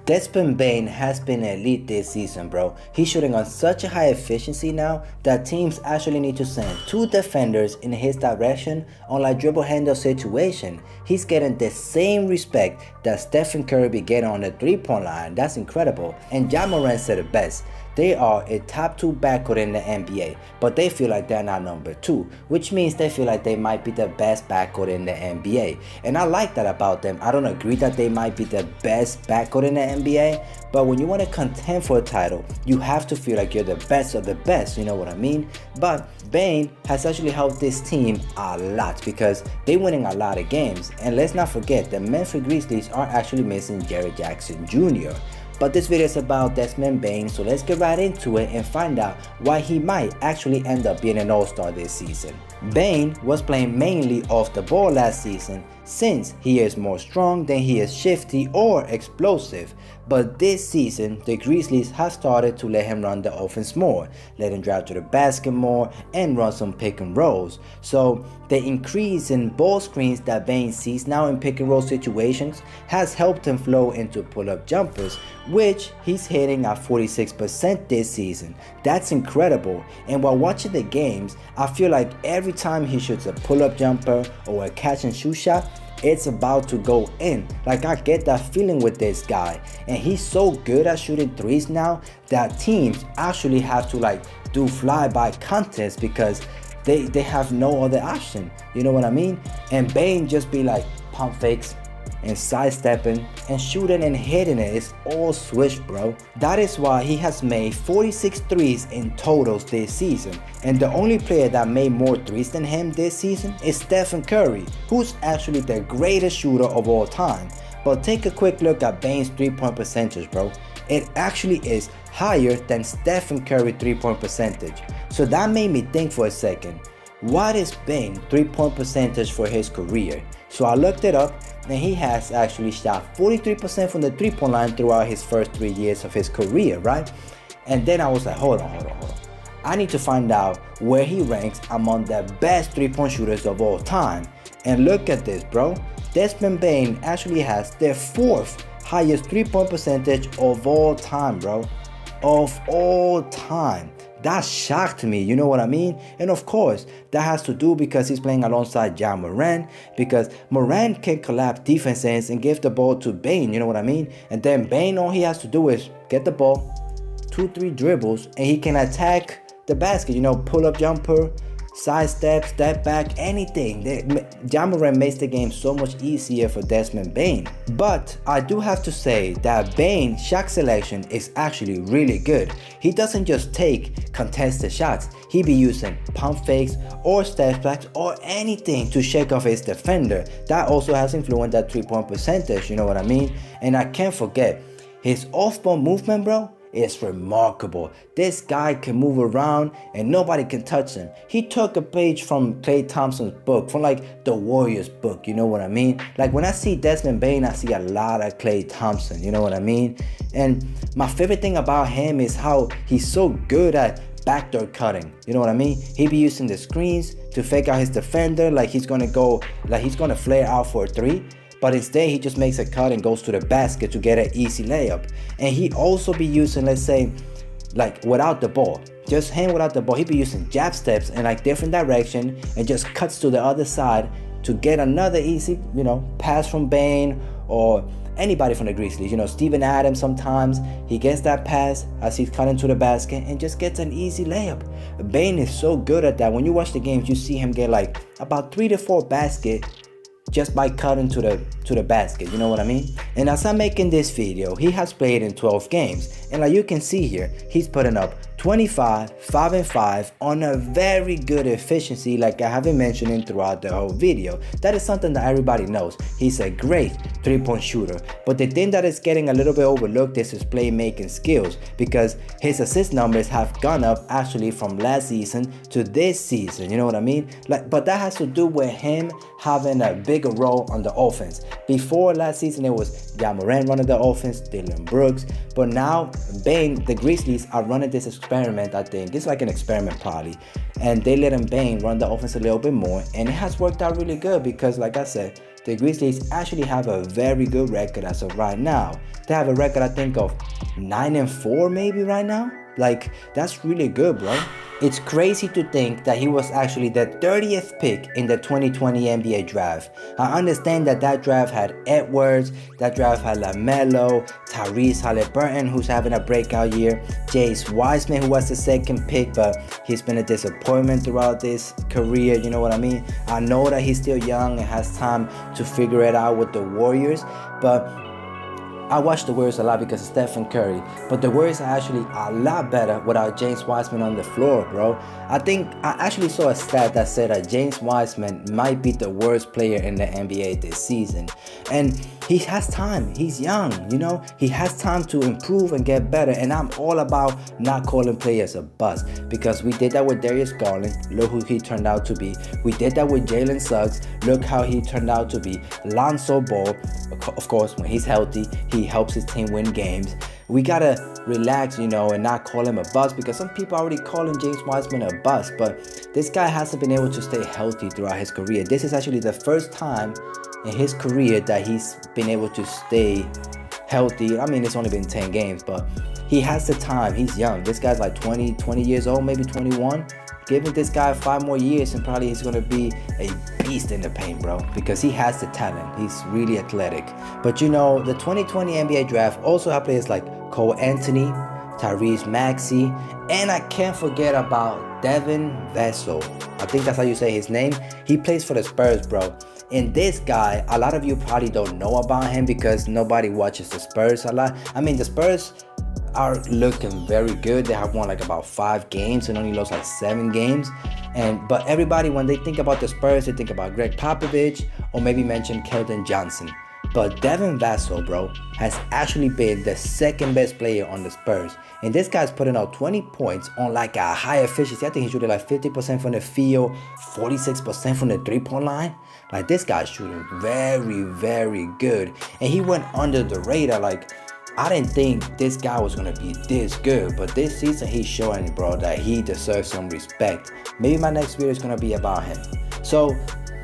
Desmond Bane has been elite this season, bro. He's shooting on such a high efficiency now that teams actually need to send two defenders in his direction on like dribble handle situation. He's getting the same respect that Stephen Curry be getting on the three-point line. That's incredible. And Morant said it best. They are a top 2 backcourt in the NBA, but they feel like they're not number 2, which means they feel like they might be the best backcourt in the NBA. And I like that about them. I don't agree that they might be the best backcourt in the NBA, but when you want to contend for a title, you have to feel like you're the best of the best, you know what I mean? But Bane has actually helped this team a lot because they're winning a lot of games. And let's not forget, the Memphis Grizzlies are actually missing Jaren Jackson Jr. But this video is about Desmond Bane, so let's get right into it and find out why he might actually end up being an all-star this season. Bane was playing mainly off the ball last season since he is more strong than he is shifty or explosive. But this season, the Grizzlies have started to let him run the offense more, let him drive to the basket more, and run some pick and rolls. So the increase in ball screens that Bane sees now in pick and roll situations has helped him flow into pull-up jumpers, which he's hitting at 46% this season. That's incredible. And while watching the games, I feel like every time he shoots a pull-up jumper or a catch and shoot shot, it's about to go in. Like, I get that feeling with this guy, and he's so good at shooting threes now that teams actually have to like do flyby contests because they have no other option, you know what I mean? And Bane just be like pump fakes and sidestepping and shooting and hitting it. It's all swish, bro. That is why he has made 46 threes in totals this season. And the only player that made more threes than him this season is Stephen Curry, who's actually the greatest shooter of all time. But take a quick look at Bane's 3-point percentage, bro. It actually is higher than Stephen Curry 3-point percentage. So that made me think for a second, what is Bane 3-point percentage for his career? So I looked it up, and he has actually shot 43% from the 3-point line throughout his first 3 years of his career, right? And then I was like, hold on. I need to find out where he ranks among the best 3-point shooters of all time. And look at this, bro. Desmond Bane actually has the 4th highest 3-point percentage of all time, bro. Of all time. That shocked me, you know what I mean? And of course, that has to do because he's playing alongside Morant, because Morant can collapse defenses and give the ball to Bane, you know what I mean? And then Bane, all he has to do is get the ball, 2-3 dribbles, and he can attack the basket, you know, pull-up jumper, sidestep, step back, anything. Morant makes the game so much easier for Desmond Bane. But I do have to say that Bane's shot selection is actually really good. He doesn't just take contested shots. He be using pump fakes or step backs or anything to shake off his defender. That also has influenced that 3-point percentage, you know what I mean? And I can't forget his off-ball movement, bro. It's remarkable. This guy can move around and nobody can touch him. He took a page from Klay Thompson's book, from like the Warriors book, you know what I mean? Like, when I see Desmond Bane, I see a lot of Klay Thompson, you know what I mean? And my favorite thing about him is how he's so good at backdoor cutting, you know what I mean? He be using the screens to fake out his defender, like he's gonna flare out for a 3. But instead, he just makes a cut and goes to the basket to get an easy layup. And he also be using, let's say, like without the ball, just him without the ball, he be using jab steps in like different direction and just cuts to the other side to get another easy, you know, pass from Bane or anybody from the Grizzlies. You know, Steven Adams, sometimes he gets that pass as he's cutting to the basket and just gets an easy layup. Bane is so good at that. When you watch the games, you see him get like about 3 to 4 baskets just by cutting to the basket, you know what I mean? And as I'm making this video, he has played in 12 games, and like you can see here, he's putting up 25, 5 and 5 on a very good efficiency, like I have been mentioning throughout the whole video. That is something that everybody knows. He's a great 3-point shooter, but the thing that is getting a little bit overlooked is his playmaking skills, because his assist numbers have gone up actually from last season to this season, you know what I mean? Like, but that has to do with him having a bigger role on the offense. Before last season, it was Morant running the offense, Dillon Brooks, but now Bane, the Grizzlies are running this experiment. I think it's like an experiment probably, and they let him Bane run the offense a little bit more, and it has worked out really good because, like I said, the Grizzlies actually have a very good record as of right now. They have a record, I think, of 9-4 maybe right now. Like, that's really good, bro. It's crazy to think that he was actually the 30th pick in the 2020 NBA draft. I understand that draft had Edwards, that draft had LaMelo, Tyrese Halliburton, who's having a breakout year, James Wiseman, who was the second pick, but he's been a disappointment throughout this career, you know what I mean? I know that he's still young and has time to figure it out with the Warriors, but I watch the Warriors a lot because of Stephen Curry, but the Warriors are actually a lot better without James Wiseman on the floor, bro. I think I actually saw a stat that said that James Wiseman might be the worst player in the NBA this season. And he has time. He's young, you know? He has time to improve and get better. And I'm all about not calling players a bust, because we did that with Darius Garland. Look who he turned out to be. We did that with Jalen Suggs. Look how he turned out to be. Lonzo Ball, of course, when he's healthy, he helps his team win games. We gotta relax, you know, and not call him a bust, because some people are already calling James Wiseman a bust, but this guy hasn't been able to stay healthy throughout his career. This is actually the first time in his career that he's been able to stay healthy. I mean, it's only been 10 games, but he has the time. He's young. This guy's like 20 years old, maybe 21. Giving this guy 5 more years and probably he's going to be a beast in the paint, bro, because he has the talent. He's really athletic. But you know, the 2020 NBA draft also had players like Cole Anthony, Tyrese Maxey, and I can't forget about Devin Vassell. I think that's how you say his name. He plays for the Spurs, bro. And this guy, a lot of you probably don't know about him because nobody watches the Spurs a lot. I mean, the Spurs are looking very good. They have won like about 5 games and only lost like 7 games. But everybody, when they think about the Spurs, they think about Greg Popovich or maybe mention Keldon Johnson. But Devin Vassell, bro, has actually been the second best player on the Spurs. And this guy's putting out 20 points on like a high efficiency. I think he's shooting like 50% from the field, 46% from the 3-point line. Like, this guy's shooting very, very good. And he went under the radar. Like, I didn't think this guy was going to be this good, but this season he's showing, bro, that he deserves some respect. Maybe my next video is going to be about him. So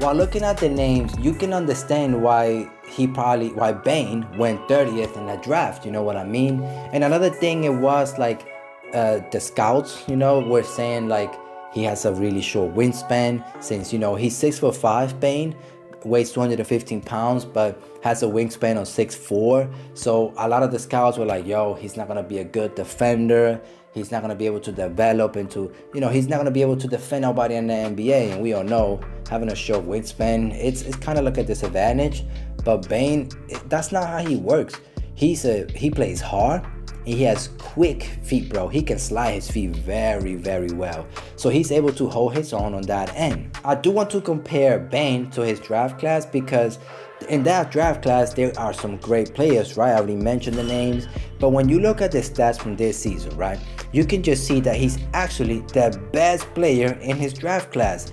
while looking at the names, you can understand why Bane went 30th in the draft, you know what I mean? And another thing, it was like the scouts, you know, were saying like he has a really short wingspan, since, you know, he's 6'5", Bane, weighs 215 pounds, but has a wingspan of 6'4". So a lot of the scouts were like, yo, he's not going to be a good defender. He's not going to be able to develop into, you know, he's not going to be able to defend nobody in the NBA. And we all know having a short wingspan, it's kind of like a disadvantage. But Bane, that's not how he works. He plays hard. And he has quick feet, bro. He can slide his feet very, very well. So he's able to hold his own on that end. I do want to compare Bane to his draft class, because in that draft class, there are some great players, right? I already mentioned the names. But when you look at the stats from this season, right, you can just see that he's actually the best player in his draft class.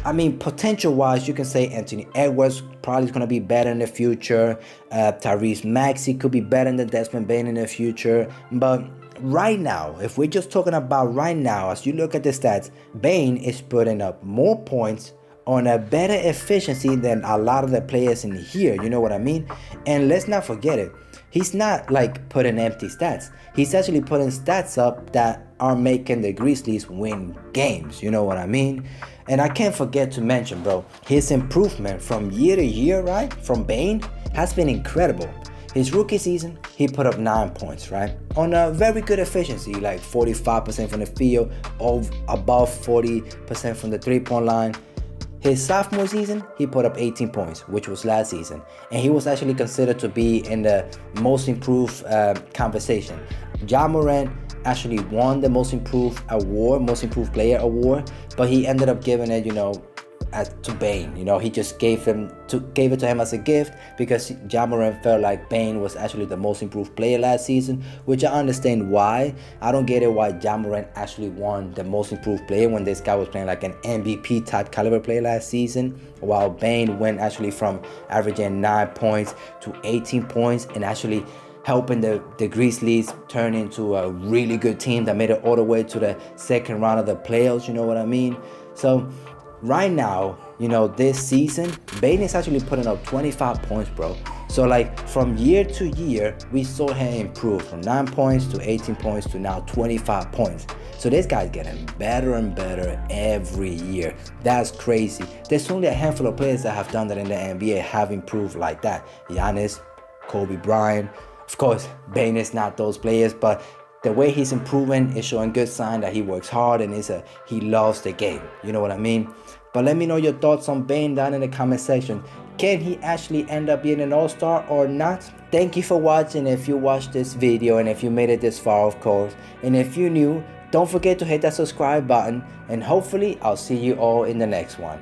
I mean, potential-wise, you can say Anthony Edwards probably is going to be better in the future. Tyrese Maxey could be better than Desmond Bane in the future. But right now, if we're just talking about right now, as you look at the stats, Bane is putting up more points on a better efficiency than a lot of the players in here. You know what I mean? And let's not forget it. He's not like putting empty stats. He's actually putting stats up that are making the Grizzlies win games. You know what I mean? And I can't forget to mention, bro, his improvement from year to year, right, from Bane, has been incredible. His rookie season, he put up 9 points, right, on a very good efficiency, like 45% from the field, above 40% from the 3-point line. His sophomore season, he put up 18 points, which was last season. And he was actually considered to be in the most improved conversation. Morant actually won the most improved player award, but he ended up giving it, you know, to Bane. You know, he just gave it to him as a gift, because Morant felt like Bane was actually the most improved player last season, which I understand why. I don't get it why Morant actually won the most improved player when this guy was playing like an MVP type caliber player last season, while Bane went actually from averaging 9 points to 18 points and actually helping the Grizzlies turn into a really good team that made it all the way to the second round of the playoffs. You know what I mean? So right now, you know, this season, Bane is actually putting up 25 points, bro. So like from year to year, we saw him improve from 9 points to 18 points to now 25 points. So this guy's getting better and better every year. That's crazy. There's only a handful of players that have done that in the NBA, have improved like that. Giannis, Kobe Bryant. Of course, Bane is not those players, but the way he's improving is showing good sign that he works hard and he loves the game. You know what I mean? But let me know your thoughts on Bane down in the comment section. Can he actually end up being an all-star or not? Thank you for watching if you watched this video and if you made it this far, of course. And if you're new, don't forget to hit that subscribe button, and hopefully I'll see you all in the next one.